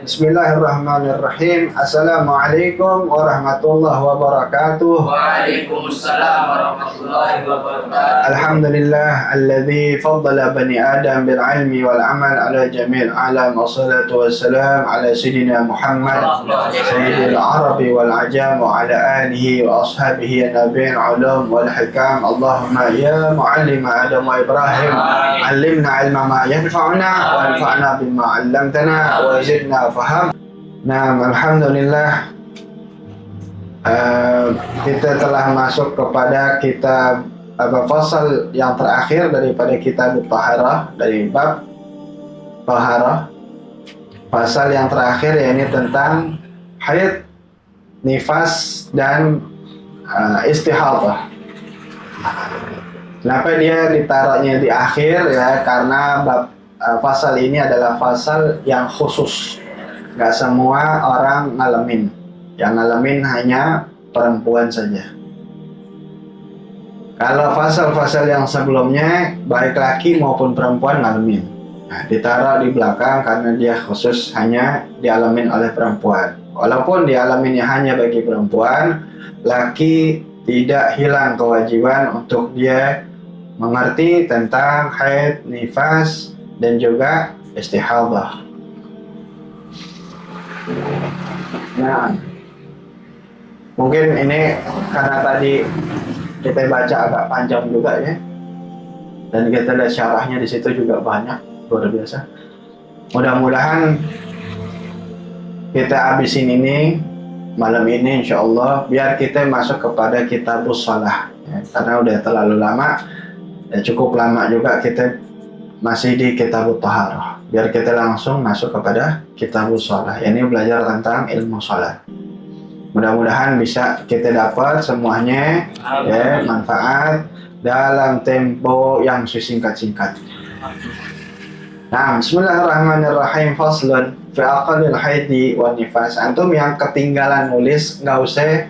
Bismillahirrahmanirrahim. Assalamualaikum warahmatullahi wabarakatuh. Waalaikumsalam warahmatullahi wabarakatuh. Alhamdulillah alladzi faddala bani Adam bil ilmi wal amal ala jami'il alam. Wassalatu wassalam ala sayyidina Muhammad sayyidil arabi wal ajam wa ala alihi wa ashabihi an-nabiyyin ulum wal hikam. Allahumma ya muallim Adam wa Ibrahim, allimna ilma ma yanfa'una wa anfa'na bima 'allamtana wa zidna faham. Nah, alhamdulillah kita telah masuk kepada kitab fasal yang terakhir daripada kitab Taharah, dari bab Taharah. Fasal yang terakhir yakni tentang haid, nifas dan istihadah. Kenapa dia ditaruhnya di akhir ya? Karena bab fasal ini adalah fasal yang khusus. Nggak semua orang ngalamin. Yang ngalamin hanya perempuan saja. Kalau fasal-fasal yang sebelumnya, baik laki maupun perempuan ngalamin. Nah, ditaruh di belakang karena dia khusus hanya dialamin oleh perempuan. Walaupun dialaminnya hanya bagi perempuan, laki tidak hilang kewajiban untuk dia mengerti tentang haid, nifas, dan juga istihadah. Nah, mungkin ini karena tadi kita baca agak panjang juga ya, dan kita lihat syarahnya di situ juga banyak, luar biasa. Mudah-mudahan kita habisin ini malam ini insya Allah, biar kita masuk kepada kitabus shalah ya, karena udah terlalu lama ya, cukup lama juga kita masih di kitabut taharah. Biar kita langsung masuk kepada kitabus shalah, ini belajar tentang ilmu shalat. Mudah-mudahan bisa kita dapat semuanya ya, manfaat dalam tempo yang sesingkat-singkat. Nah, bismillahirrahmanirrahim. Faslun fi aqallil haidi wan nifas. Antum yang ketinggalan nulis nggak usah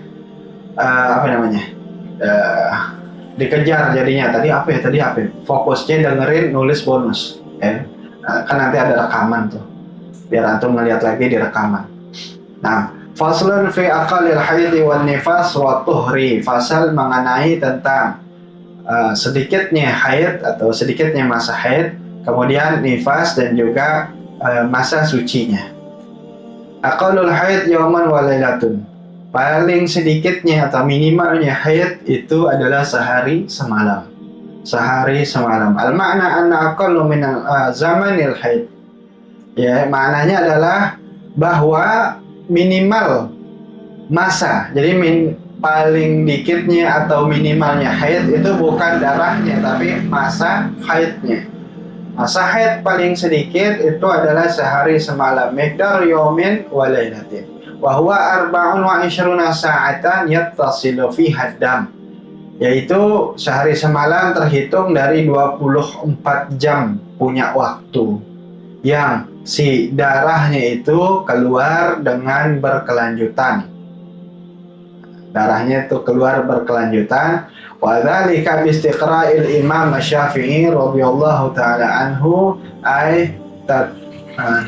dikejar jadinya. Tadi apa? Fokusnya dengerin, nulis bonus ya. Kan nanti ada rekaman tuh. Biar antum ngeliat lagi di rekaman. Nah, faslun fi aqallil haidi wan nifas wa tuhri. Fasal mengenai tentang sedikitnya haid atau sedikitnya masa haid, kemudian nifas dan juga masa sucinya. Aqallul haid yauman wa lailatun. Paling sedikitnya atau minimalnya haid itu adalah sehari semalam. Sehari semalam. Al-ma'na anna aqallu min zamanil haid. Ya, maknanya adalah bahwa minimal masa. Jadi paling dikitnya atau minimalnya haid itu bukan darahnya tapi masa haidnya. Masa haid paling sedikit itu adalah sehari semalam. Miqdar yaumin wa lailatin. Wa huwa 24 sa'atan yattasilu fiha ad-dam. Yaitu sehari semalam terhitung dari 24 jam punya waktu yang si darahnya itu keluar dengan berkelanjutan. Darahnya itu keluar berkelanjutan. Wa dzalika bi istiqra'il Imam Asy-Syafi'i radhiyallahu ta'ala anhu ay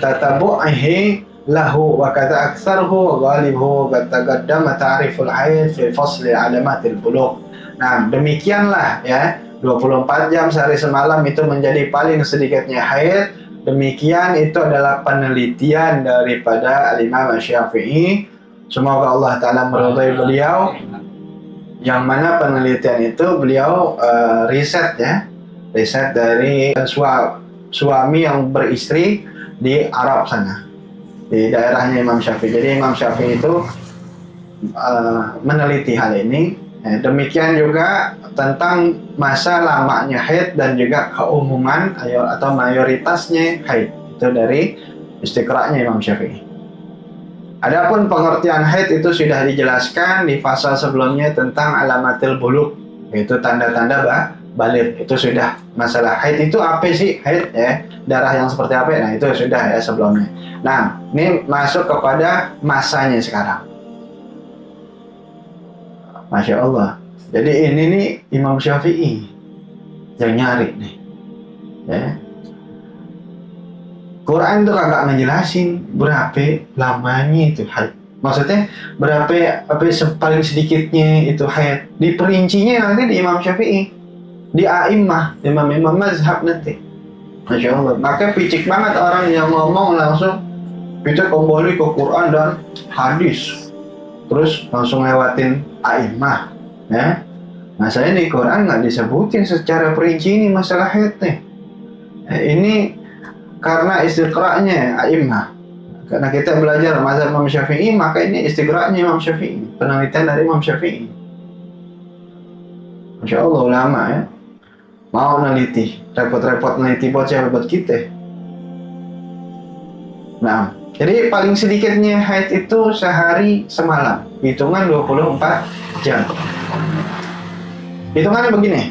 tatabu'ihi lahu wa kata aktsaruhu wa ghalibuhu qad taqaddama ta'riful haid fi fasli alamatil bulugh. Nah, demikianlah ya, 24 jam sehari semalam itu menjadi paling sedikitnya haid. Demikian itu adalah penelitian daripada Imam Asy-Syafi'i. Semoga Allah Ta'ala meridai beliau, yang mana penelitian itu beliau riset ya, riset dari suami yang beristri di Arab sana, di daerahnya Imam Syafi'i. Jadi Imam Syafi'i itu meneliti hal ini. Demikian juga tentang masa lamanya haid dan juga keumuman atau mayoritasnya haid, itu dari istiqra'nya Imam Syafi'i. Adapun pengertian haid itu sudah dijelaskan di fasal sebelumnya tentang alamatil bulugh, yaitu tanda-tanda baligh. Itu sudah. Masalah haid itu apa sih haid ya? Darah yang seperti apa? Nah, itu sudah ya sebelumnya. Nah, ini masuk kepada masanya sekarang. Masya Allah. Jadi ini nih Imam Syafi'i yang nyari nih. Ya. Quran tuh kagak ngejelasin berapa lamanya itu haid. Maksudnya berapa paling sedikitnya itu haid. Diperincinya nanti di Imam Syafi'i, di a'immah, imam-imam mazhab nanti. Masya Allah. Maka picik banget orang yang ngomong langsung kita kembali ke Quran dan hadis, terus langsung lewatin a'immah, ya. Masalahnya di Quran nggak disebutin secara perinci ini masalah haid nih. Ini karena istiqra'nya a'immah. Karena kita belajar mazhab Imam Syafi'i, maka ini istiqra'nya Imam Syafi'i, penelitian dari Imam Syafi'i. Masya Allah ulama ya, mau neliti, repot-repot neliti buat siapa, buat kita. Nah, jadi paling sedikitnya haid itu sehari semalam, hitungan 24 jam. Hitungannya begini,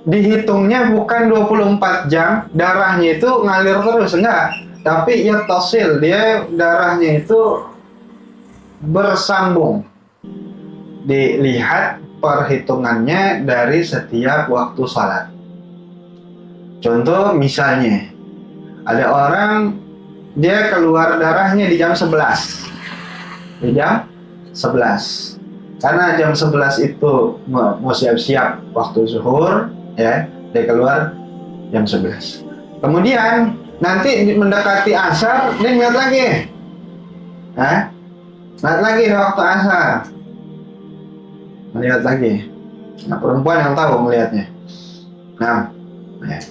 dihitungnya bukan 24 jam, darahnya itu ngalir terus, enggak. Tapi ya tasil, dia darahnya itu bersambung. Dilihat perhitungannya dari setiap waktu salat. Contoh misalnya, ada orang dia keluar darahnya di jam 11. Di jam 11. Karena jam 11 itu mau siap-siap waktu zuhur, ya, dia keluar jam 11. Kemudian nanti mendekati asar, dia ngeliat lagi. Ngeliat lagi waktu asar. Melihat lagi. Nah, perempuan yang tahu melihatnya. Nah, ya.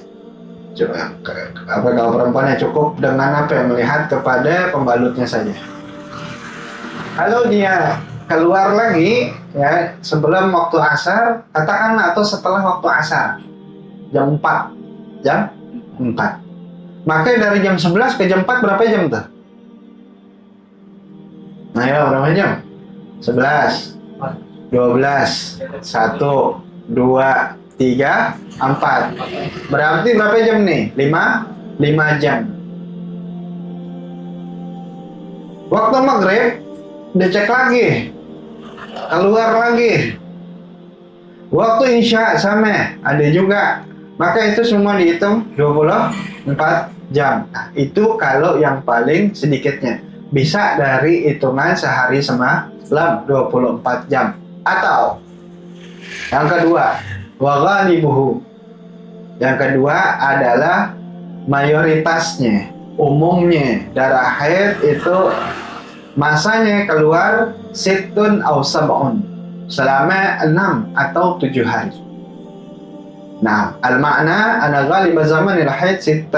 Coba, kalau perempuannya cukup dengan melihat kepada pembalutnya saja. Kalau dia keluar lagi, ya, sebelum waktu asar, katakan, atau setelah waktu asar, jam 4, maka dari jam 11 ke jam 4 berapa jam tuh? Nah ya, berapa jam? 11, 12, 1, 2, 3, 4. Berarti berapa jam nih? 5 jam. Waktu maghrib dicek lagi, keluar lagi. Waktu isya sama, ada juga. Maka itu semua dihitung 24 jam. Nah, itu kalau yang paling sedikitnya. Bisa dari hitungan sehari semalam 24 jam. Atau yang kedua, wa ghalibuhu. Yang kedua adalah mayoritasnya, umumnya darah haid itu masanya keluar situn aw sab'un, selama 6 atau 7 hari. Nah, al-makna ana ghalib zamanil haid 6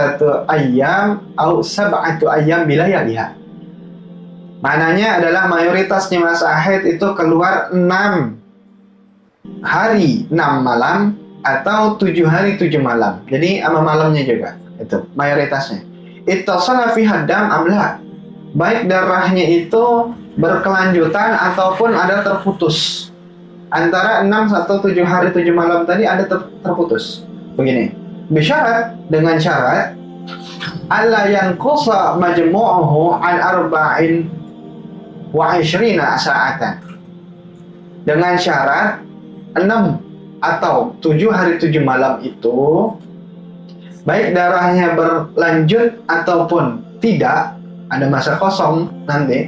ayyam aw 7 ayyam bilayaliha. Maknanya adalah mayoritasnya masa haid itu keluar 6 hari 6 malam atau 7 hari 7 malam. Jadi sama malamnya juga. Itu mayoritasnya. Ittasala fi haddam amla. Baik darahnya itu berkelanjutan ataupun ada terputus. Antara 6 atau 7 hari 7 malam tadi ada terputus. Begini. Bisyarat, dengan syarat alla yanqusa majmu'uhu an arba'in wa 20 sa'atan. Dengan syarat 6 atau 7 hari 7 malam itu baik darahnya berlanjut ataupun tidak, ada masa kosong nanti,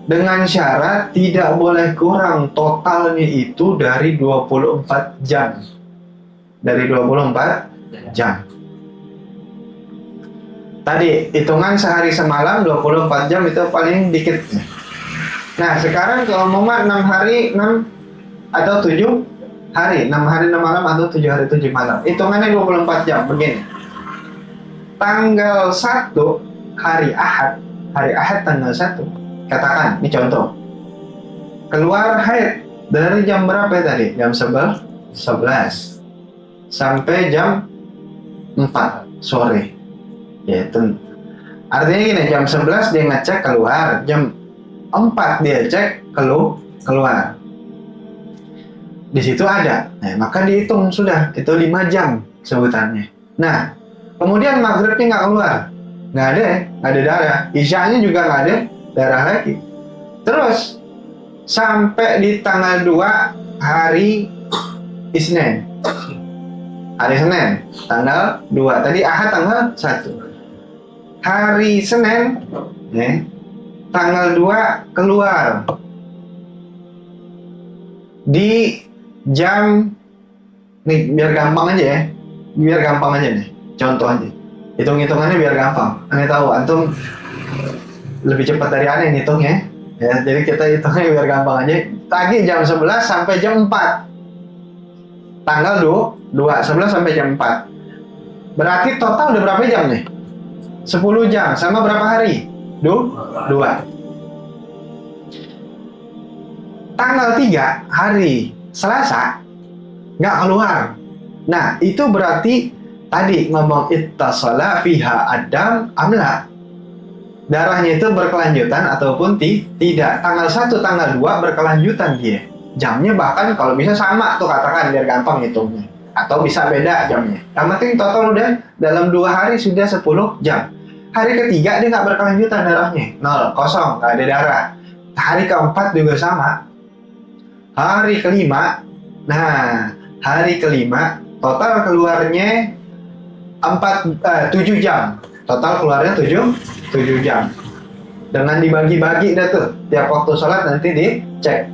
dengan syarat tidak boleh kurang totalnya itu dari 24 jam. Dari 24 jam. Tadi hitungan sehari semalam 24 jam itu paling dikit. Nah, sekarang kalau mau 6 hari 6 atau 7 hari, 6 hari 6 malam atau 7 hari 7 malam. Hitungannya 24 jam begini. Tanggal 1 hari Ahad tanggal 1. Katakan, ini contoh. Keluar haid dari jam berapa tadi? Jam 11 sampai jam 4 sore. Ya, itu. Artinya gini, jam 11 dia ngecek keluar, jam 4 dia cek keluar. Di situ ada. Nah, maka dihitung sudah, itu 5 jam sebutannya. Nah, kemudian maghribnya nggak keluar. Nggak ada darah. Isyanya juga nggak ada darah lagi. Terus sampai di tanggal 2 hari Isnin. Hari Senin tanggal 2. Tadi Ahad tanggal 1. Hari Senin tanggal 2 keluar di jam nih, biar gampang aja ya. Biar gampang aja nih. Contoh aja. Hitung-hitungannya biar gampang. Aneh tahu antum lebih cepat dari aneh ngitungnya. Ya, jadi kita hitungnya biar gampang aja. Tadi jam 11 sampai jam 4. Tanggal 2, 11 sampai jam 4. Berarti total udah berapa jam nih? 10 jam sama berapa hari? 2. Tanggal 3 hari Selasa nggak keluar. Nah, itu berarti tadi ngomong ittasala fiha adam amla. Darahnya itu berkelanjutan ataupun tidak. Tanggal 1, tanggal 2 berkelanjutan dia. Jamnya bahkan kalau bisa sama tuh, katakan biar gampang hitungnya. Atau bisa beda jamnya. Yang penting total udah dalam 2 hari sudah 10 jam. Hari ketiga dia nggak berkelanjutan darahnya. 0, kosong, nggak ada darah. Hari keempat juga sama. Hari kelima, hari kelima total keluarnya 7 jam. Total keluarnya 7 jam. Dengan dibagi-bagi dah tuh. Tiap waktu sholat nanti dicek.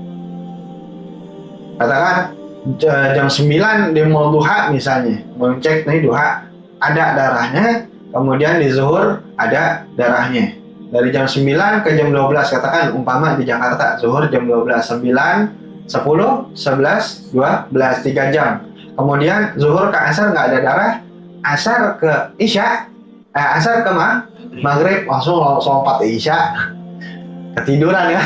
Katakan jam 9 dia mau duha misalnya. Mau cek nih duha ada darahnya. Kemudian di zuhur ada darahnya. Dari jam 9 ke jam 12, katakan umpama di Jakarta zuhur jam 12, 9, 10, 11, 12, 3 jam. Kemudian zuhur ke asar nggak ada darah. Asar ke isya, asar ke maghrib langsung lompat isya. Ketiduran ya.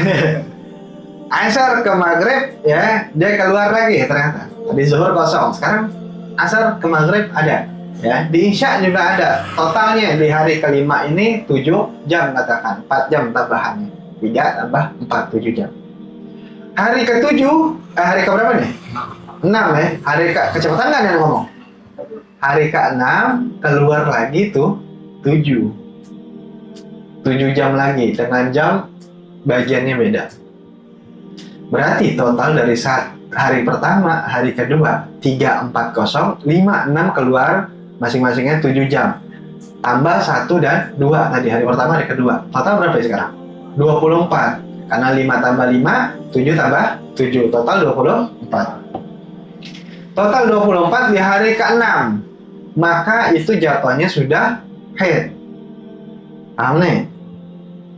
Asar ke maghrib ya, dia keluar lagi ternyata. Tadi zuhur kosong, sekarang asar ke maghrib ada. Ya, di isya juga ada. Totalnya di hari kelima ini 7 jam katakan, 4 jam tambahannya. 3 tambah 4, 7 jam. Hari ke-7, hari ke-berapa nih? 6 ya. Hari kecepatan kan yang ngomong? Hari ke-6 keluar lagi tuh 7 jam lagi dengan jam bagiannya beda. Berarti total dari hari pertama, hari kedua 3, 4, 0, 5, 6 keluar masing-masingnya 7 jam. Tambah 1 dan 2 tadi hari pertama, hari kedua. Total berapa ya sekarang? 24. Karena 5 tambah 5, 7 tambah 7, total 24. Total 24 di hari ke-6. Maka itu jatuhnya sudah haid. Paham nih?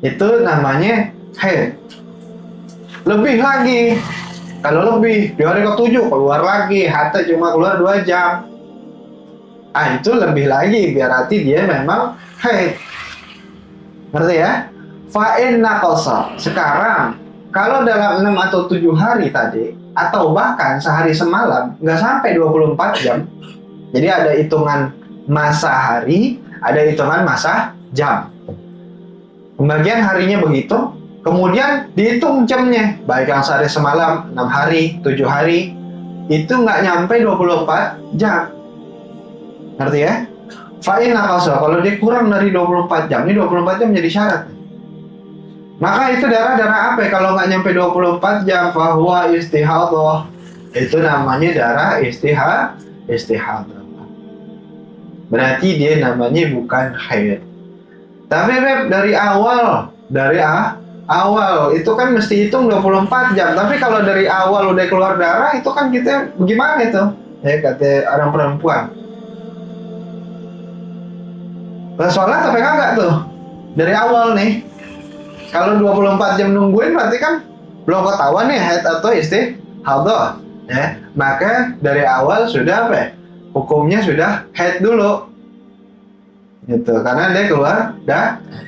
Itu namanya haid. Lebih lagi. Kalau lebih, di hari ke-7 keluar lagi, hatta cuma keluar 2 jam. Itu lebih lagi, berarti dia memang haid. Ngerti ya? Fa'in naqasa. Sekarang kalau dalam 6 atau 7 hari tadi, atau bahkan sehari semalam, nggak sampai 24 jam. Jadi ada hitungan masa hari, ada hitungan masa jam. Pembagian harinya begitu, kemudian dihitung jamnya. Baik yang sehari semalam, 6 hari, 7 hari, itu nggak nyampe 24 jam. Ngerti ya? Fa'in naqasa. Kalau dia kurang dari 24 jam, ini 24 jam jadi syarat. Maka itu darah apa ya? Kalau nggak nyampe 24 jam, fahuwa istihadhah. Itu namanya darah istihadhah. Berarti dia namanya bukan haid. Tapi dari awal itu kan mesti hitung 24 jam. Tapi kalau dari awal udah keluar darah, itu kan kita bagaimana itu? Ya kata orang perempuan. Sholat apa kagak tuh? Dari awal nih. Kalau 24 jam nungguin berarti kan belum ketahuan nih haid atau istihadhah, ya. Maka dari awal sudah hukumnya sudah haid dulu. Gitu, karena dia keluar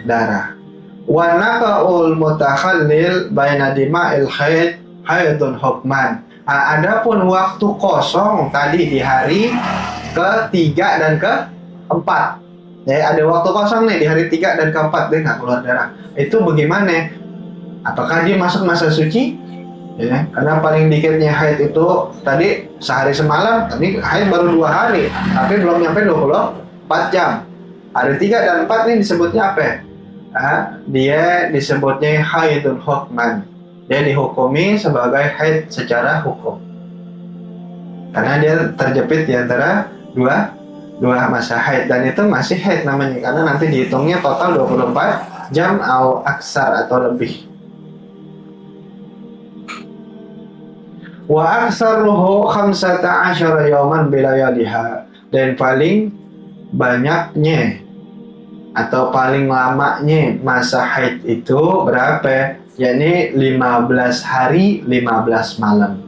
darah. Wa naqaul mutakhallil baina dima'il haid haidun hukman. Adapun waktu kosong tadi di hari ke-3 dan ke-4. Ya, ada waktu kosong nih di hari 3 dan ke-4 dia nggak keluar darah. Itu bagaimana? Apakah dia masuk masa suci? Ya, karena paling dikitnya haid itu tadi sehari semalam, tadi haid baru 2 hari, tapi belum nyampe 24 jam. Hari 3 dan 4 ini disebutnya apa? Dia disebutnya haidun hukman. Dia dihukumi sebagai haid secara hukum. Karena dia terjepit di antara dua masa haid, dan itu masih haid namanya karena nanti dihitungnya total 24 jam atau aksar atau lebih. Wa aksaruhu 15 yawman bilayaliha, dan paling banyaknya atau paling lamanya masa haid itu berapa? Yakni 15 hari 15 malam.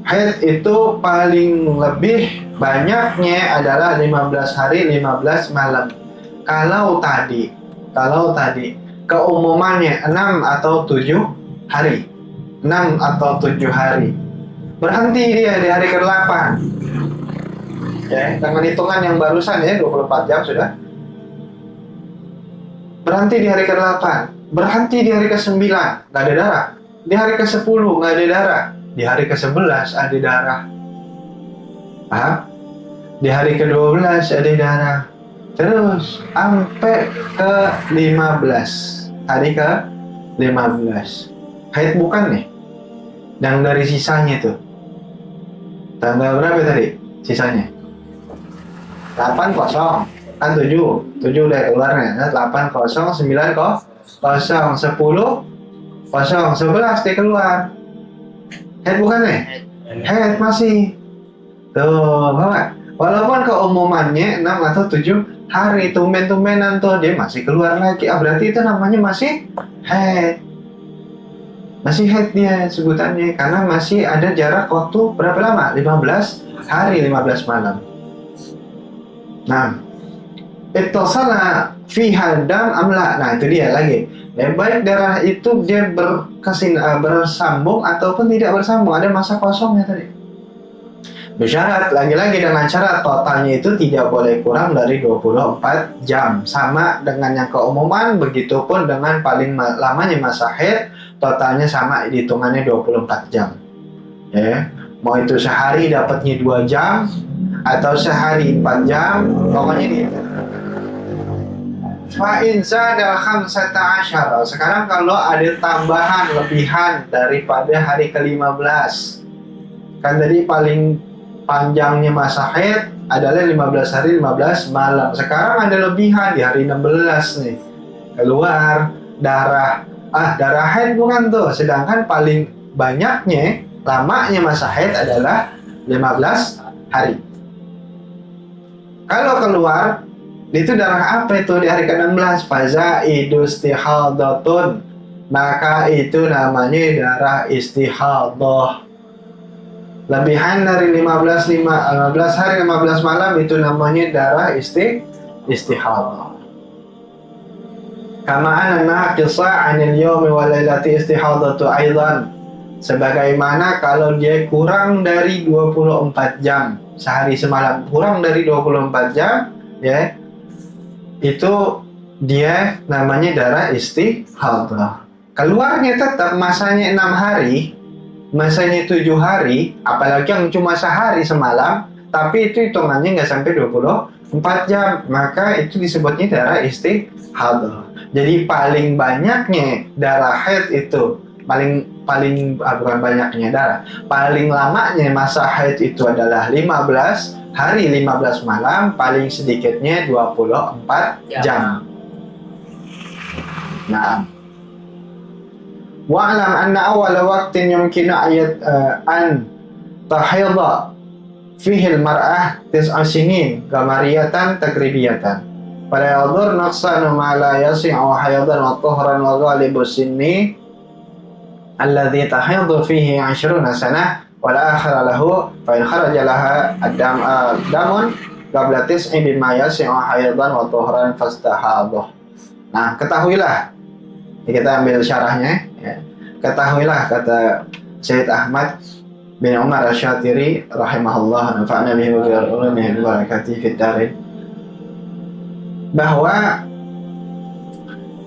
Haid itu paling lebih banyaknya adalah 15 hari 15 malam. Kalau tadi keumumannya 6 atau 7 hari. 6 atau 7 hari. Berhenti dia di hari ke-8. Ya, dengan hitungan yang barusan ya 24 jam sudah. Berhenti di hari ke-8. Berhenti di hari ke-9, nggak ada darah. Di hari ke-10 nggak ada darah. Di hari ke-11 ada darah. Paham? Di hari ke-12 ada darah. Terus sampai ke-15. Hari ke-15. Haid bukan nih? Dan dari sisanya tuh. Tanggal berapa tadi sisanya? 8 kosong. Kan 7 udah keluarnya. 8 kosong, 9 kosong, 10 kosong, 11 dia keluar. Haid bukan nih? Haid masih. Tuh, Bapak. Walaupun keumumannya 6 atau 7 hari, tumben-tumbenan tuh dia masih keluar lagi. Berarti itu namanya masih haid. Masih haid dia sebutannya karena masih ada jarak waktu berapa lama? 15 hari 15 malam. Nah, ittasala fiha dam amla. Nah, itu dia lagi. Ya, baik darah itu dia bersambung ataupun tidak bersambung, ada masa kosongnya tadi. Bersyarat lagi-lagi dengan syarat totalnya itu tidak boleh kurang dari 24 jam. Sama dengan yang keumuman, begitupun dengan paling lamanya masa haid, totalnya sama, hitungannya 24 jam. Ya, mau itu sehari dapatnya 2 jam atau sehari 4 jam, pokoknya gitu. Fa'in zada khamsata asyara. Sekarang kalau ada tambahan lebihan daripada hari ke-15, kan tadi paling panjangnya masa haid adalah 15 hari 15 malam. Sekarang ada lebihan di hari 16 nih. Keluar darah. Darah haid bukan tuh. Sedangkan paling banyaknya lamanya masa haid adalah 15 hari. Kalau keluar itu darah apa itu di hari ke-16? Fazaidu istihadatun. Maka itu namanya darah istihadah. Lebihan dari 15 hari 15 malam itu namanya darah istihadah. Kama anna naqisa 'anil yawmi wal lailati istihadatu aidan. Sebagaimana kalau dia kurang dari 24 jam sehari semalam, kurang dari 24 jam ya, itu dia namanya darah istihadah. Keluarnya tetap masanya 6 hari, masanya 7 hari, apalagi yang cuma sehari semalam, tapi itu hitungannya nggak sampai 24 jam, maka itu disebutnya darah istihadah. Jadi paling banyaknya darah haid itu, bukan banyaknya darah, paling lamanya masa haid itu adalah 15 hari 15 malam, paling sedikitnya 24 jam. Nah, wa'lam anna awwala waqtin yumkinu an tahidha fihi al-mar'ah 9 sinin qamariyatan takribiyatan. Fala yadur naqsanu ma la yasi'u haydan wa tuhran wa ghalibu sinni alladhi tahidhu fihi 20 sanah wa la akhira lahu fa in kharaja laha damun qabla 9 bima yasi'u haydan wa tuhran fastahadha. Nah, ketahuilah, kita ambil syarahnya ya. Ketahuilah, kata Syed Ahmad bin Umar Asy-Syatiri rahimahullah, nafa'na bihi wa bi'ulumihi wa barakatihi fid darin, bahwa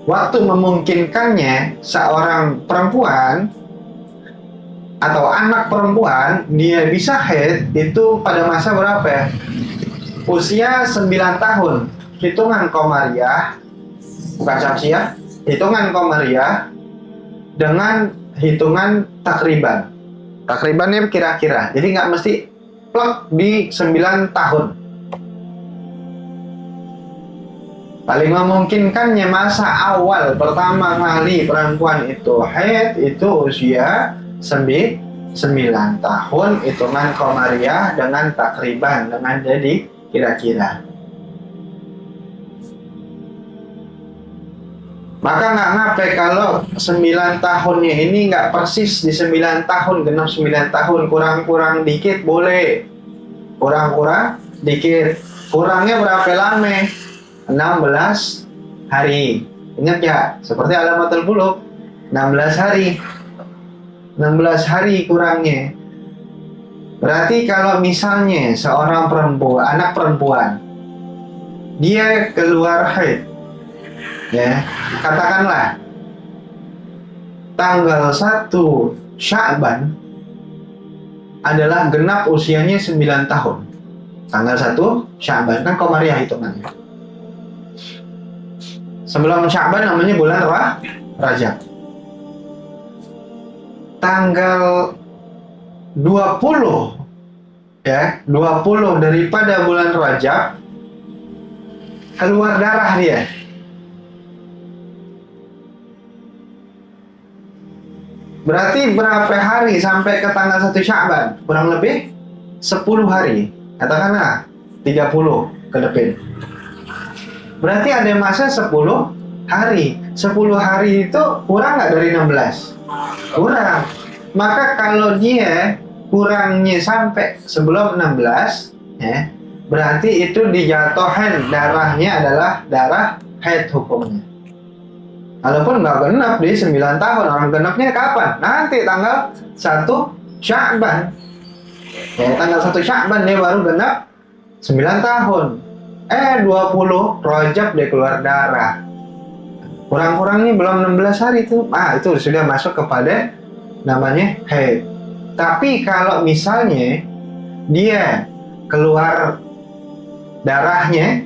waktu memungkinkannya seorang perempuan atau anak perempuan dia bisa haid itu pada masa berapa ya? Usia 9 tahun. Hitungan Qamariyah, bukan Syamsiyah, hitungan Qamariyah dengan hitungan takriban. Takribannya kira-kira. Jadi nggak mesti plek di 9 tahun. Paling memungkinkannya masa awal pertama kali perempuan itu haid itu usia 9 tahun hitungan komariah dengan takriban, dengan jadi kira-kira. Maka nggak ngape kalau 9 tahunnya ini nggak persis di 9 tahun, genap 9 tahun, kurang-kurang dikit boleh. Kurang-kurang dikit. Kurangnya berapa lama? 16 hari. Ingat ya, seperti alamatul bulugh, 16 hari. 16 hari kurangnya. Berarti kalau misalnya seorang perempuan, anak perempuan, dia keluar haid, ya, katakanlah tanggal 1 Sya'ban adalah genap usianya 9 tahun. Tanggal 1 Sya'ban kan komariah hitungannya. Sebelum Sya'ban namanya bulan Rajab. Tanggal 20, ya, 20 daripada bulan Rajab keluar darah dia. Berarti berapa hari sampai ke tanggal 1 Sya'ban? Kurang lebih 10 hari. Katakanlah 30 ke depan. Berarti ada masa 10 hari. 10 hari itu kurang nggak dari 16? Kurang. Maka kalau dia kurangnya sampai sebelum 16, ya, berarti itu dijatuhkan darahnya adalah darah haid hukumnya. Walaupun nggak genap di 9 tahun, orang genapnya kapan? Nanti tanggal 1 Sya'ban. Ya, tanggal 1 Sya'ban dia baru genap 9 tahun. 20 Rajab dia keluar darah. Kurang-kurangnya belum 16 hari itu. Itu sudah masuk kepada namanya haid. Tapi kalau misalnya dia keluar darahnya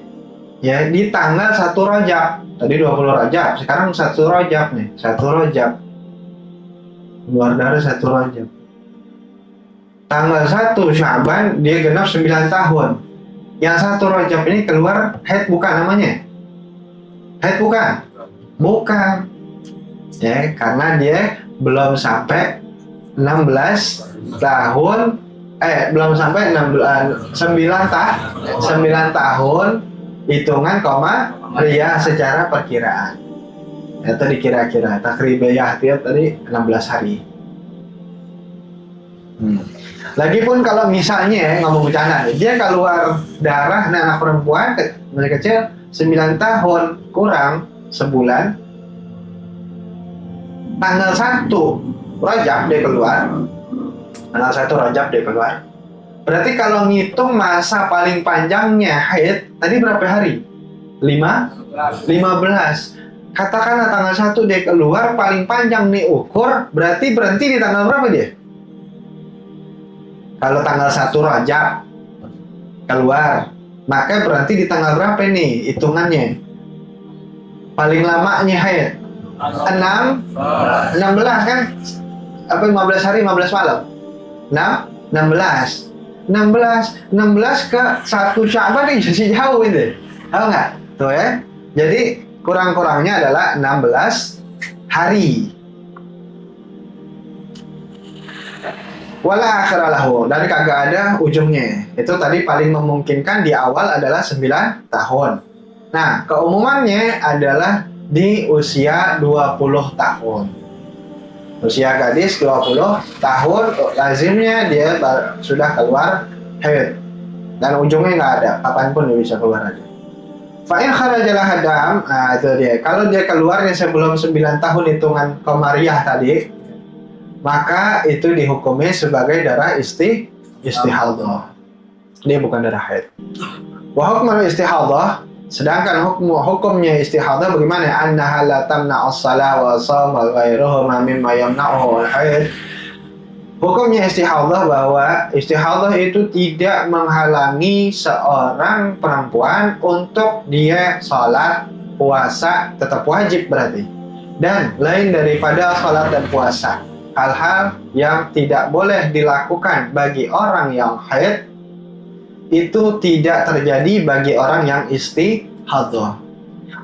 ya di tanggal 1 Rajab. Tadi 20 Rajab, sekarang 1 Rajab nih. 1 Rajab. Keluar darah 1 Rajab. Tanggal 1 Sya'ban dia genap 9 tahun. Yang 1 Rajab ini keluar haid bukan namanya? Haid bukan? Bukan. Ya, karena dia belum sampai 16 tahun, belum sampai 9 tahun hitungan komariah secara perkiraan. Itu dikira-kira takribiyah dia tadi 16 hari. Lagipun kalau misalnya ngomong bercanda, dia keluar darah anak perempuan masih kecil 9 tahun kurang sebulan, tanggal 1 Rajab dia keluar, tanggal 1 Rajab dia keluar. Berarti kalau ngitung masa paling panjangnya haid tadi berapa hari? 15. Katakanlah tanggal 1 dia keluar, paling panjang nih ukur, berarti berhenti di tanggal berapa dia? Kalau tanggal 1 Rajab keluar, maka berarti di tanggal berapa nih hitungannya? Paling lamanya haid 16 kan? Apa 15 hari 15 malam? 16 ke 1 Sya'ban ini masih jauh itu. Tahu nggak? Tuh ya. Jadi kurang-kurangnya adalah 16 hari. Wala akhiralahu, dan kagak ada ujungnya. Itu tadi paling memungkinkan di awal adalah 9 tahun. Nah, keumumannya adalah di usia 20 tahun. Usia gadis 20 tahun, lazimnya dia sudah keluar haid. Dan ujungnya nggak ada, kapanpun dia bisa keluar aja. Fa'in kharajalah hadam, itu dia. Kalau dia keluarnya sebelum 9 tahun hitungan komariah tadi, maka itu dihukumi sebagai darah istihadah. Dia bukan darah haid. Wa hukmul istihadah, sedangkan hukumnya istihadah bagaimana? Annaha la tamna'u as-shalah wa shaum wa ghairuhuma mimma yamna'uhu al-haid. Hukumnya istihadah bahwa istihadah itu tidak menghalangi seorang perempuan untuk dia sholat, puasa, tetap wajib berarti. Dan lain daripada sholat dan puasa, hal-hal yang tidak boleh dilakukan bagi orang yang haid itu tidak terjadi bagi orang yang istihadah.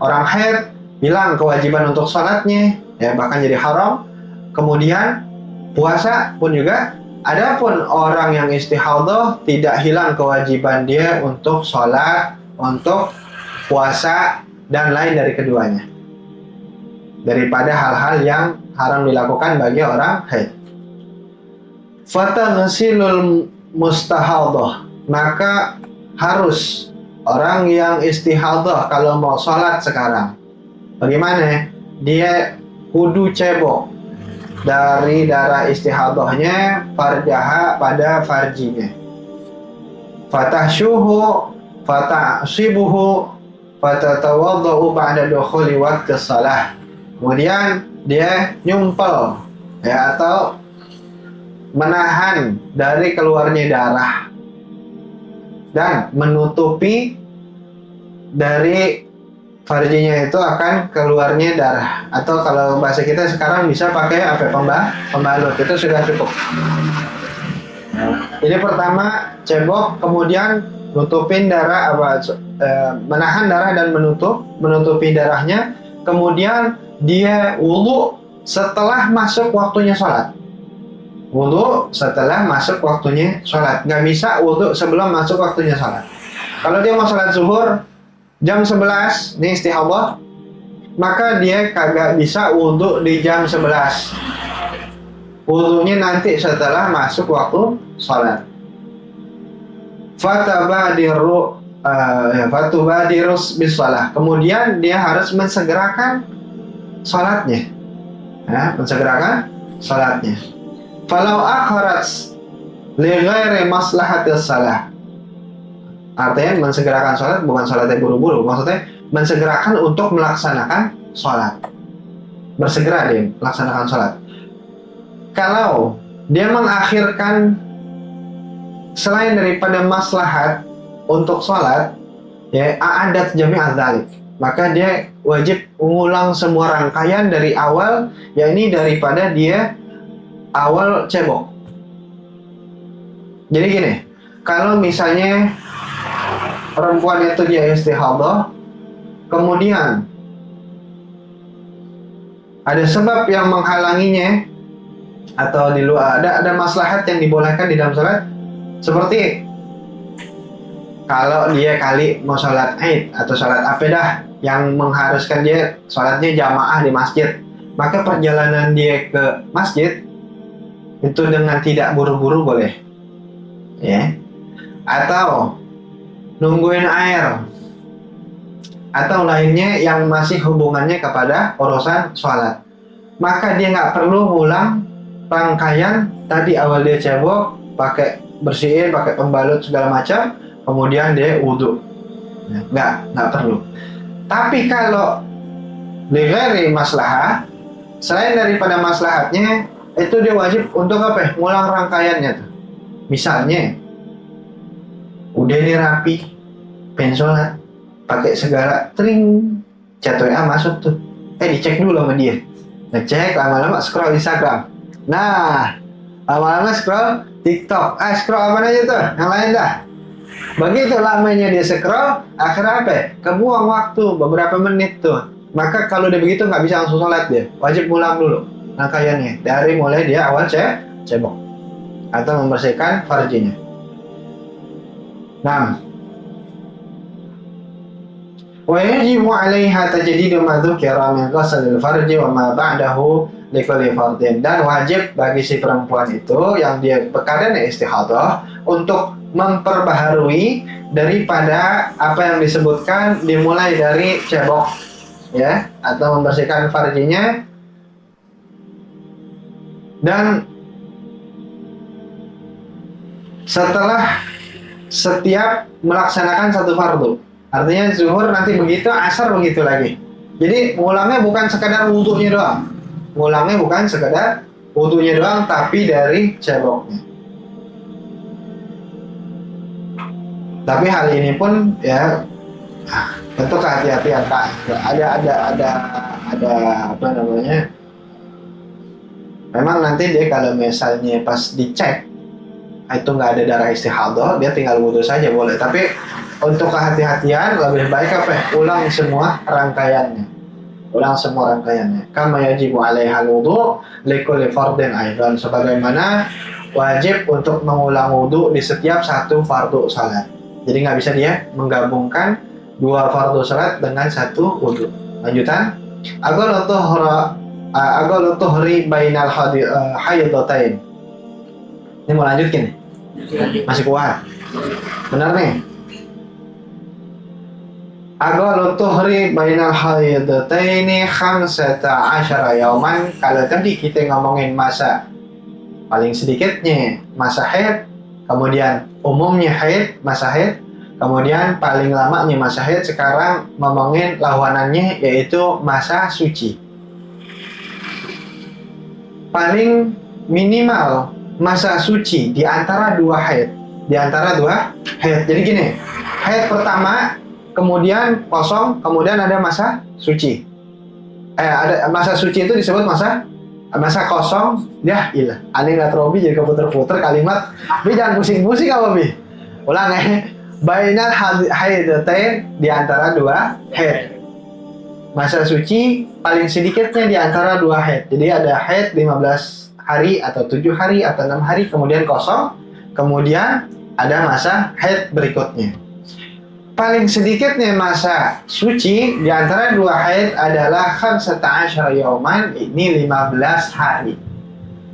orang haid hilang kewajiban untuk sholatnya, ya bahkan jadi haram. Kemudian puasa pun juga. Adapun orang yang istihadah tidak hilang kewajiban dia untuk sholat, untuk puasa dan lain dari keduanya. Daripada hal-hal yang haram dilakukan bagi orang haid. Fataghsilul mustahadah, maka harus orang yang istihadah kalau mau sholat sekarang. Bagaimana? Dia kudu cebok dari darah istihadahnya farjaha pada farjinya. Fatahsyuhu fatahsibuhu fatatawaddau ba'da dukhuli waqti shalah. Kemudian dia nyumpel, ya, atau menahan dari keluarnya darah dan menutupi dari farjinya itu akan keluarnya darah, atau kalau bahasa kita sekarang bisa pakai apa, pembalut, itu sudah cukup. Jadi pertama cebok, kemudian nutupin darah, menahan darah dan menutupi darahnya, kemudian dia wudhu setelah masuk waktunya sholat. Wudhu setelah masuk waktunya sholat, nggak bisa wudhu sebelum masuk waktunya sholat. Kalau dia mau sholat zuhur jam 11, ini istihadah, maka dia kagak bisa wudhu di jam 11. Wudhunya nanti setelah masuk waktu sholat. Fatubadirus bisalah. Kemudian dia harus mensegerakan sholatnya, ya, mensegerakan sholatnya. Falau akharat li ghairi maslahatis salah. Artinya mensegerakan sholat bukan sholatnya buru-buru, maksudnya mensegerakan untuk melaksanakan sholat. Bersegera dia melaksanakan sholat. Kalau dia mengakhirkan selain daripada maslahat untuk sholat, ya, a'adat jami'at dzalik, maka dia wajib mengulang semua rangkaian dari awal, yakni daripada dia awal cebok. Jadi gini, kalau misalnya perempuan itu dia istihadah, kemudian ada sebab yang menghalanginya, atau di luar ada maslahat yang dibolehkan di dalam sholat, seperti kalau dia kali mau sholat Id atau sholat apa dah yang mengharuskan dia sholatnya jamaah di masjid, maka perjalanan dia ke masjid itu dengan tidak buru-buru boleh, ya, atau nungguin air atau lainnya yang masih hubungannya kepada urusan sholat, maka dia nggak perlu ulang rangkaian tadi awal dia cebok, pakai bersihin, pakai pembalut segala macam, kemudian dia wudhu, nggak perlu. Tapi kalau lighairi maslahah, selain daripada maslahatnya, itu dia wajib untuk apa? Ngulang rangkaiannya tuh. Misalnya udah ini rapi, pengen sholat, pakai segala, tring, chat WA masuk tuh, dicek dulu sama dia, ngecek, lama-lama scroll Instagram, nah lama-lama scroll TikTok, scroll apa aja tuh, yang lain dah. Begitu lamanya dia scroll, akhirnya apa? Kebuang waktu beberapa menit tuh. Maka kalau dia begitu nggak bisa langsung sholat, dia wajib ngulang dulu rangkaiannya dari mulai dia awal cebok atau membersihkan farjinya. Nah, wa yajibu 'alaiha tajdidu ma dzukira min ghaslil farji wa ma ba'dahu likulli fardin, dan wajib bagi si perempuan itu yang dia berkeadaan istihadah untuk memperbaharui daripada apa yang disebutkan dimulai dari cebok, ya, atau membersihkan farjinya, dan setelah setiap melaksanakan satu fardu. Artinya zuhur nanti begitu, asar begitu lagi. Jadi ngulangnya bukan sekadar wudhunya doang. Ngulangnya bukan sekadar wudhunya doang, tapi dari ceboknya. Tapi hal ini pun ya tentu kehati-hatian, Pak. Ada apa namanya? Memang nanti dia kalau misalnya pas dicek itu nggak ada darah istihadah, dia tinggal wudhu saja boleh. Tapi untuk kehati-hatian lebih baik apa ya? Ulang semua rangkaiannya. Ulang semua rangkaiannya. Kama yajibu 'alaiha wudu likulli fardin aidan, sebagaimana wajib untuk mengulang wudu di setiap satu fardu salat. Jadi nggak bisa dia menggabungkan dua fardu salat dengan satu wudu. Lanjutan, agal tuhri bainal haidatain. Ini mau lanjutin nih? Masih kuat? Benar nih? Agal tuhri bainal haidataini khamsata asyara yauman. Kalau tadi kita ngomongin masa paling sedikitnya masa haid, kemudian umumnya haid, masa haid, kemudian paling lamanya masa haid. Sekarang ngomongin lawanannya yaitu masa suci. Paling minimal masa suci di antara dua haid. Di antara dua haid. Jadi gini, haid pertama, kemudian kosong, kemudian ada masa suci. Ada masa suci itu disebut masa kosong. Ya ilah, aneh nggak terobi jadi keputer-puter kalimat. Bi jangan pusing-pusing apa Bi? Ulang ya. Bainal haidatain, di antara dua haid. Masa suci paling sedikitnya di antara dua haid. Jadi ada haid 15 hari atau 7 hari atau 6 hari, kemudian kosong, kemudian ada masa haid berikutnya. Paling sedikitnya masa suci di antara dua haid adalah khamsata asyara yauman, ini 15 hari.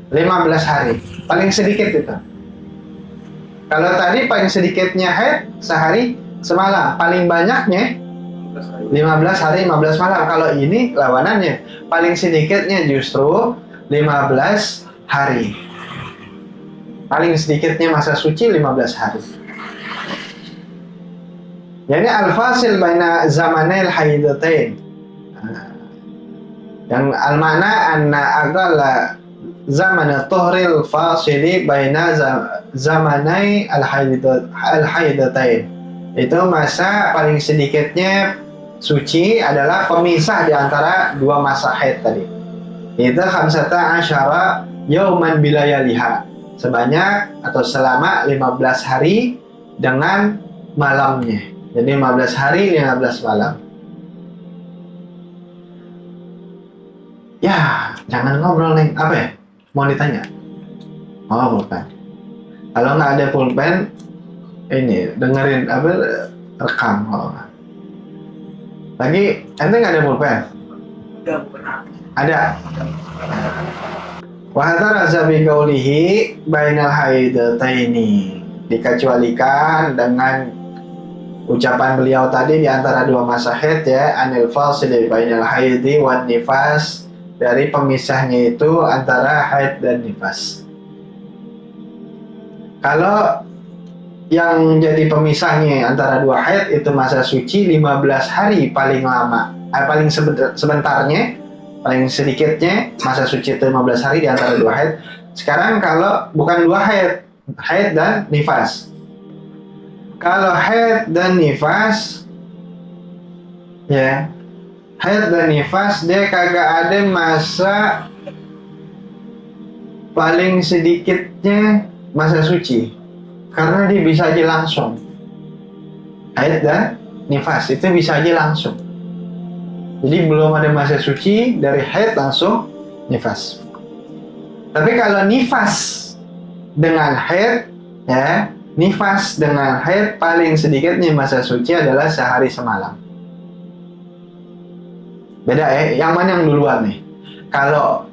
15 hari. Paling sedikit itu. Kalau tadi paling sedikitnya haid sehari semalam, paling banyaknya 15 hari 15 malam. Kalau ini lawanannya, paling sedikitnya justru 15 hari. Paling sedikitnya masa suci 15 hari. Yani al-fasil baina zamanail haidatain. Yang al-makna anna aqalla zaman at-tuhril fasili baina zamanai al-haidatain. Itu masa paling sedikitnya suci adalah pemisah di antara dua masa haid tadi. Itu khamsata asyara yauman bilayaliha. Sebanyak atau selama 15 hari dengan malamnya. Jadi 15 hari 15 malam. Ya, jangan ngobrol nih. Apa ya? Mau ditanya? Oh, pulpen. Kalau nggak ada pulpen, ini dengerin apa? Rekam kalau nggak. Lagi, ente nggak ada pulpen? Ada. Wahata razabi kaulihi bainal haidataini, dikecualikan dengan ucapan beliau tadi di antara dua masa haid ya, anil fasili bainal haidi wan nifas, dari pemisahnya itu antara haid dan nifas. Kalau yang jadi pemisahnya antara dua haid itu masa suci 15 hari paling lama, paling sebentarnya, paling sedikitnya masa suci itu 15 hari di antara dua haid. Sekarang kalau bukan dua haid, haid dan nifas. Kalau haid dan nifas, ya, haid dan nifas dia kagak ada masa paling sedikitnya masa suci, karena dia bisa aja langsung. Haid dan nifas itu bisa aja langsung. Jadi belum ada masa suci dari haid langsung nifas. Tapi kalau nifas dengan haid, ya, nifas dengan haid paling sedikitnya masa suci adalah sehari semalam. Beda ya, yang mana yang duluan nih? Kalau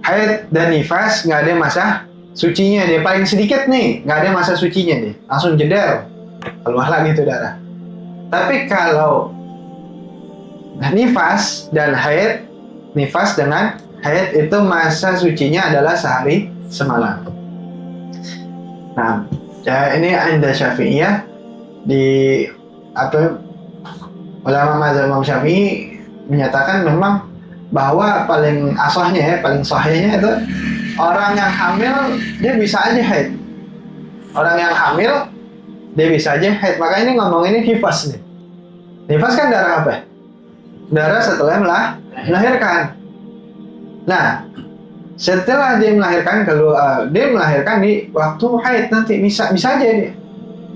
haid dan nifas nggak ada masa sucinya, dia paling sedikit nih, nggak ada masa sucinya deh, langsung jeder, keluar lagi tuh darah. Tapi kalau nifas dan haid, nifas dengan haid itu masa sucinya adalah sehari semalam. Nah, ya ini Anda Syafi'iyah di apa, ulama mazhab Imam Syafi'i menyatakan memang bahwa paling asahnya ya, paling sahihnya itu orang yang hamil dia bisa aja haid. Orang yang hamil dia bisa aja haid. Maka ini ngomongin nifas nih. Nifas kan darah apa? Darah setelah melahirkan. Nah, setelah dia melahirkan, kalau dia melahirkan di waktu haid nanti bisa aja dia.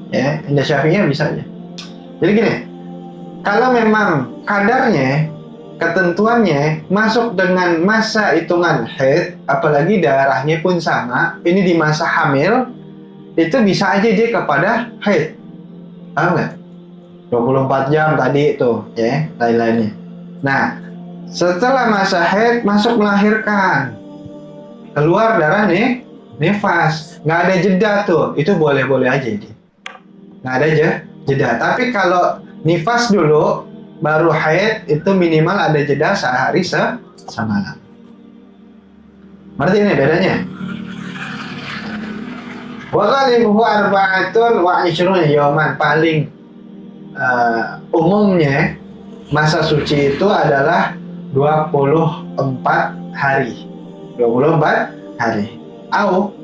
Ya, Anda Syafi'iyah bisa aja. Jadi gini, kalau memang kadarnya, ketentuannya masuk dengan masa hitungan haid, apalagi darahnya pun sama, ini di masa hamil, itu bisa aja dia kepada haid. Paham nggak? 24 jam tadi itu, ya, lain-lainnya. Nah, setelah masa haid masuk melahirkan, keluar darah nih, nifas, nggak ada jeda tuh, itu boleh-boleh aja dia. Nggak ada aja jeda. Tapi kalau nifas dulu, baru haid, itu minimal ada jeda sehari semalam. Berarti ini bedanya. Wa ghalibuhu arba'atun wa 'ishruna yawman, paling umumnya masa suci itu adalah 24 hari. 24 hari.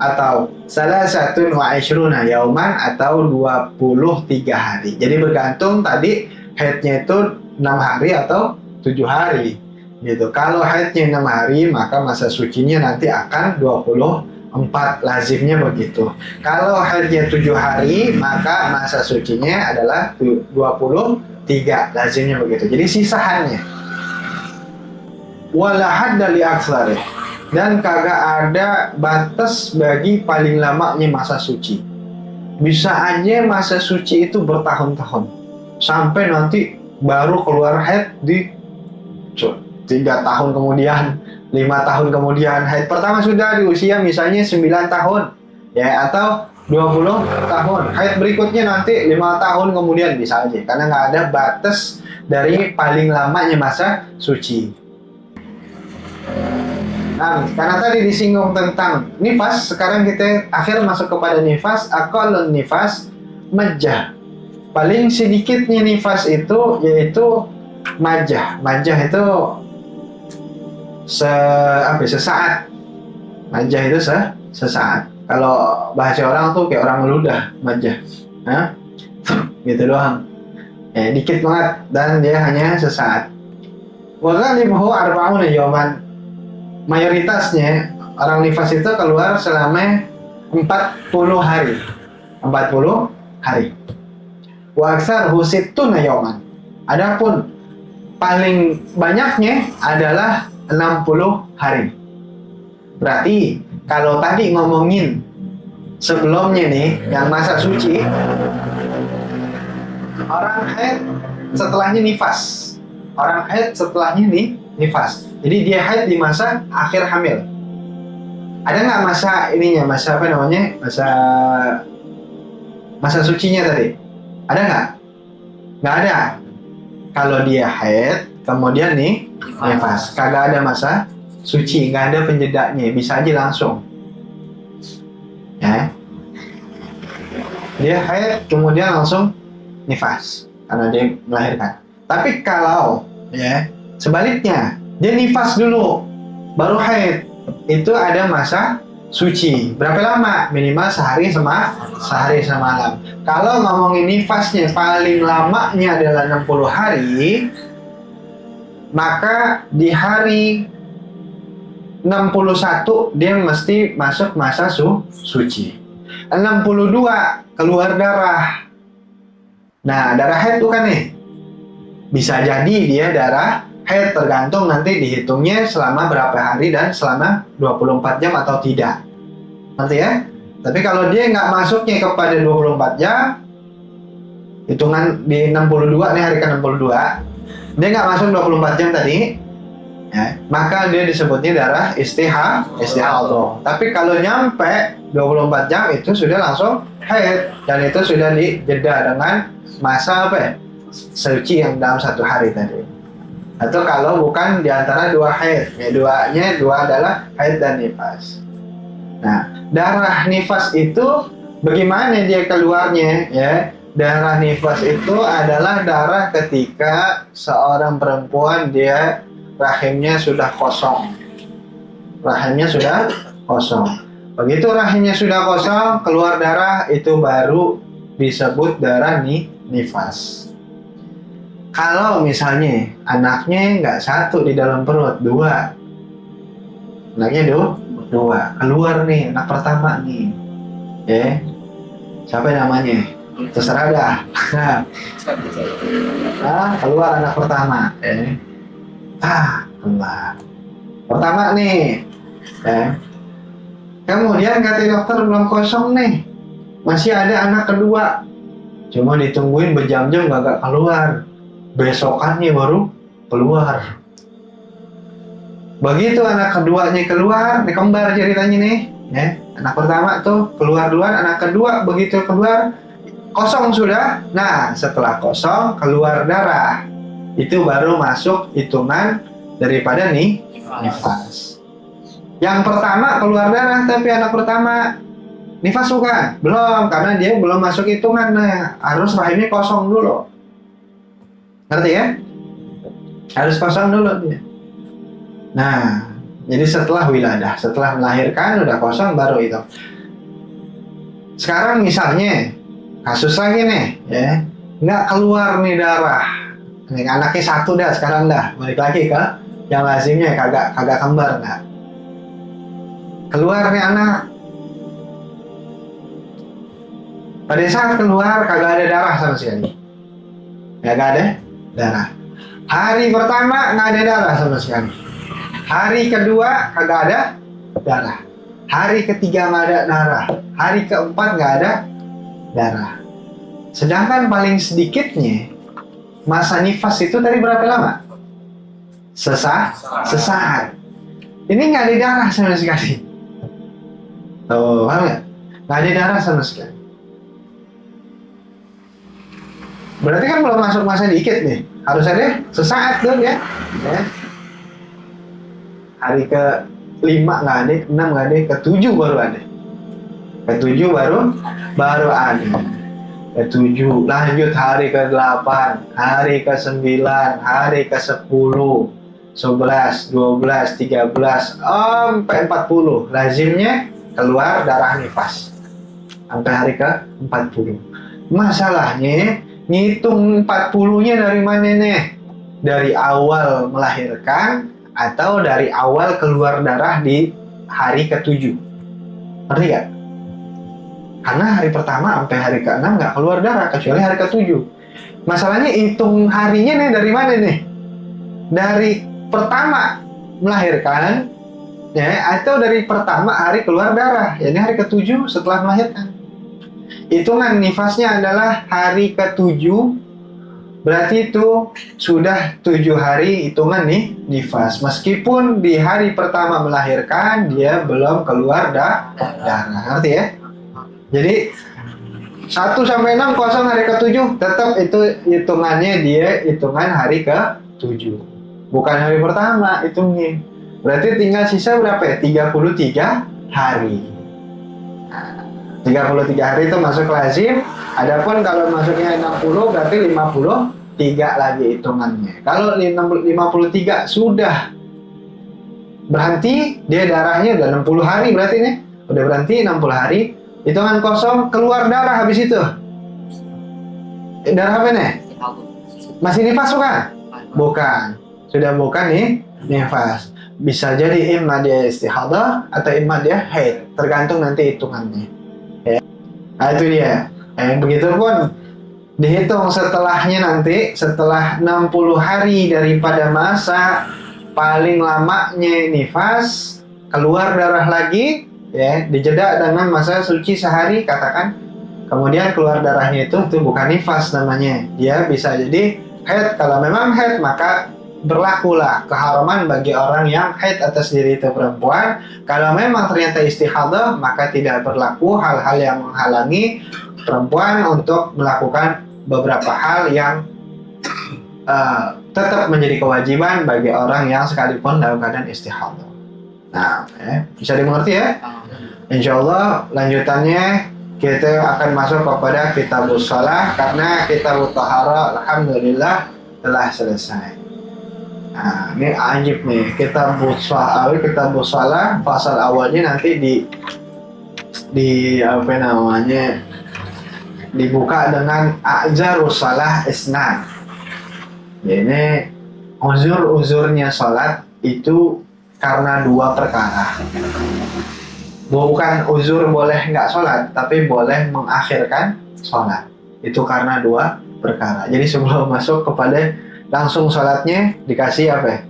Atau salah satu wa 'ishruna yawman, atau 23 hari. Jadi bergantung tadi haidnya itu 6 hari atau 7 hari. Gitu. Kalau haidnya 6 hari, maka masa sucinya nanti akan 24, lazimnya begitu. Kalau haidnya 7 hari, maka masa sucinya adalah 23, lazimnya begitu. Jadi sisahannya. Wala hadda li aktsarih, dan kagak ada batas bagi paling lamanya masa suci. Bisa aja masa suci itu bertahun-tahun, sampai nanti baru keluar haid di 3 tahun kemudian, 5 tahun kemudian. Haid pertama sudah di usia misalnya 9 tahun, ya, atau 20 tahun. Haid berikutnya nanti 5 tahun kemudian, bisa aja, karena nggak ada batas dari paling lamanya masa suci. Nah, karena tadi disinggung tentang nifas, sekarang kita akhir masuk kepada nifas. Aqallun nifas majah. Paling sedikitnya nifas itu yaitu majah. Majah itu sesaat. Majah itu sesaat. Kalau bahasa orang tuh kayak orang meludah, majah. Hah? Gitu doang. Ya, dikit banget, dan dia hanya sesaat. Wa ghalibuhu arba'una yawman. Mayoritasnya orang nifas itu keluar selama 40 hari. 40 hari. Wa aktsaruhu sittuna yawman. Adapun paling banyaknya adalah 60 hari. Berarti kalau tadi ngomongin sebelumnya nih, yang masa suci, orang haid setelahnya nifas. Orang haid setelahnya nih nifas. Jadi dia haid di masa akhir hamil. Ada nggak masa ininya, masa apa namanya, masa sucinya tadi? Ada nggak? Nggak ada. Kalau dia haid, kemudian nih nifas, kagak ada masa suci, nggak ada penjedanya, bisa aja langsung. Ya. Dia haid, kemudian langsung nifas, karena dia melahirkan. Tapi kalau ya sebaliknya, dia nifas dulu, baru haid, itu ada masa suci. Berapa lama? Minimal sehari semalam. Kalau ngomongin nifasnya paling lamanya adalah 60 hari, maka di hari 61 dia mesti masuk masa suci. 62 keluar darah. Nah, darah haid bukan nih? Bisa jadi dia darah haid, tergantung nanti dihitungnya selama berapa hari dan selama 24 jam atau tidak. Nanti ya. Tapi kalau dia nggak masuknya kepada 24 jam, hitungan di 62 nih, hari ke-62, dia nggak masuk 24 jam tadi, ya, maka dia disebutnya darah istihadah. Tapi kalau nyampe 24 jam itu sudah langsung haid, dan itu sudah dijeda dengan masa apa ya? Suci yang dalam 1 hari tadi. Atau kalau bukan di antara 2 haid, ya, dua adalah haid dan nifas. Nah, darah nifas itu bagaimana dia keluarnya, ya? Darah nifas itu adalah darah ketika seorang perempuan dia rahimnya sudah kosong. Rahimnya sudah kosong. Begitu rahimnya sudah kosong, keluar darah, itu baru disebut darah nifas. Kalau misalnya anaknya nggak 1 di dalam perut, 2. Anaknya 2. Keluar nih, anak pertama nih. Ya. Siapa namanya? Terserah dah. Keluar anak pertama. Keluar. Pertama nih. Kemudian kata dokter belum kosong nih. Masih ada anak kedua. Cuma ditungguin berjam-jam gak keluar. Besokannya baru keluar. Begitu anak keduanya keluar, ini kembar ceritanya nih. Anak pertama tuh keluar duluan, anak kedua begitu keluar kosong sudah. Nah, setelah kosong keluar darah. Itu baru masuk hitungan daripada nifas. Yang pertama keluar darah tapi anak pertama nifas bukan? Belum, karena dia belum masuk hitungan. Nah, harus rahimnya kosong dulu. Ngerti ya? Harus kosong dulu dia. Nah, jadi setelah wiladah, setelah melahirkan udah kosong baru itu. Sekarang misalnya kasus lagi nih, nggak keluar nih darah. Nih, anaknya satu dah sekarang dah, balik lagi ke yang lazimnya kagak kembar nggak. Keluar nih anak. Pada saat keluar kagak ada darah sama sekali. Kagak ada darah. Hari pertama nggak ada darah sama sekali. Hari kedua kagak ada darah. Hari ketiga nggak ada darah. Hari keempat nggak ada darah. Sedangkan paling sedikitnya masa nifas itu tadi berapa lama? Sesaat. Ini nggak ada darah sama sekali. Tuh, paham nggak? Nggak ada darah sama sekali. Berarti kan belum masuk masa dikit nih. Harus ada sesaat tuh ya. Hari ke-5 nggak ada, 6 nggak ada, ke-7 baru ada. Ke-7 baru ada. Ke-7 lanjut hari ke-8, hari ke-9, hari ke-10, 11, 12, 13, sampai 40. Lazimnya keluar darah nifas. Sampai hari ke-40. Masalahnya ngitung 40-nya dari mana nih? Dari awal melahirkan atau dari awal keluar darah di hari ke-7. Ngerti gak? Karena hari pertama sampai hari ke-6 gak keluar darah kecuali hari ke-7. Masalahnya hitung harinya nih dari mana nih? Dari pertama melahirkan atau dari pertama hari keluar darah, yakni hari ke-7 setelah melahirkan. Hitungan nifasnya adalah hari ke-7. Berarti itu sudah 7 hari hitungan nih nifas. Meskipun di hari pertama melahirkan dia belum keluar darah. Ngerti ya? Jadi 1 sampai 6 kosong hari ke-7 tetap itu hitungannya dia hitungan hari ke-7. Bukan hari pertama hitungnya. Berarti tinggal sisa berapa ya? 33 hari. 33 hari itu masuk lazim. Adapun kalau masuknya 60 berarti 53 lagi hitungannya. Kalau 53 sudah berhenti, dia darahnya udah 60 hari berarti nih. Udah berhenti 60 hari, hitungan kosong keluar darah habis itu. Darah apa nih? Masih nifas bukan? Bukan. Sudah bukan nih nifas. Bisa jadi imma dia istihadah atau imma dia haid, tergantung nanti hitungannya. Nah itu dia. Begitupun dihitung setelahnya nanti, setelah 60 hari daripada masa paling lamanya nifas, keluar darah lagi, dijeda dengan masa suci sehari katakan, kemudian keluar darahnya itu bukan nifas namanya, dia bisa jadi haid. Kalau memang haid maka berlakulah keharaman bagi orang yang haid atas diri itu perempuan. Kalau memang ternyata istihadah maka tidak berlaku hal-hal yang menghalangi perempuan untuk melakukan beberapa hal yang tetap menjadi kewajiban bagi orang yang sekalipun dalam keadaan istihadah. Nah, bisa dimengerti ya? Insya Allah lanjutannya kita akan masuk kepada kitabus shalah, karena kitabut taharah alhamdulillah telah selesai. Nah, ini ajib nih, kitabus shalah pasal awalnya nanti di apa namanya, dibuka dengan a'zarus shalah isnan. Ini uzur-uzurnya sholat itu karena 2 perkara. Bukan uzur boleh nggak sholat, tapi boleh mengakhirkan sholat. Itu karena dua perkara. Jadi sebelum masuk kepada langsung sholatnya dikasih apa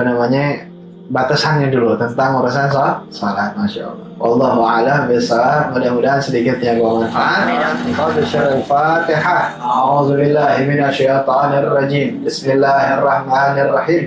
namanya, batasannya dulu tentang urusan sholat. Masya Allah. Wallahu a'lam bishawab. Mudah-mudahan sedikit yang bermanfaat. Qul syarul Fatihah. A'udzubillahi minasyaitonir rajim. Bismillahirrahmanirrahim.